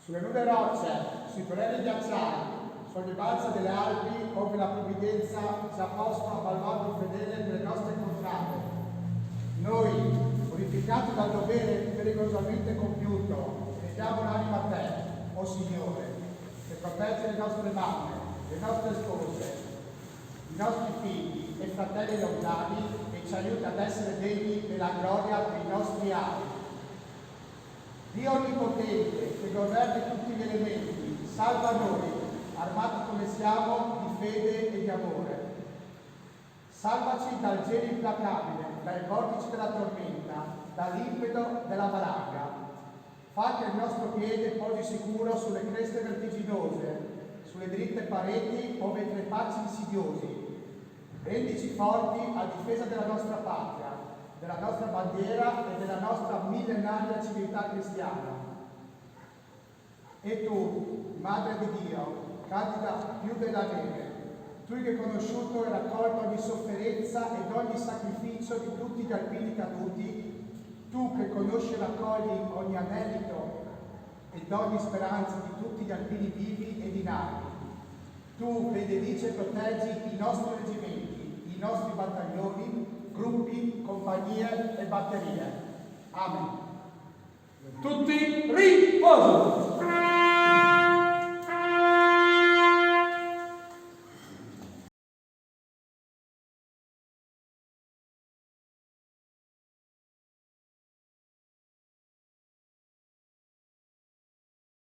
sulle nude rocce, sui torrenti ghiacciai, sulle balze delle Alpi, ove la provvidenza ci ha posto a baluardo fedele delle nostre contrade. Noi, purificati dal dovere pericolosamente compiuto, rendiamo l'anima a te, o Signore, che protegge le nostre mamme, le nostre spose, i nostri figli e fratelli lontani e ci aiuta ad essere degni della gloria dei nostri avi. Dio Onnipotente, che governa tutti gli elementi, salva noi, armati come siamo di fede e di amore. Salvaci dal gelo implacabile, dai vortici della tormenta, dall'impeto della valanga. Fa che il nostro piede posi sicuro sulle creste vertiginose, sulle dritte pareti ove i crepacci insidiosi. Rendici forti a difesa della nostra patria, della nostra bandiera e della nostra millenaria civiltà cristiana. E tu, Madre di Dio, candida più della neve, tu che hai conosciuto e raccolto ogni sofferenza ed ogni sacrificio di tutti gli alpini caduti, tu che conosci e raccogli ogni anelito ed ogni speranza di tutti gli alpini vivi ed inarmi, tu benedici e proteggi i nostri reggimenti, i nostri battaglioni, gruppi, compagnie e batterie. Amen. Tutti riposo!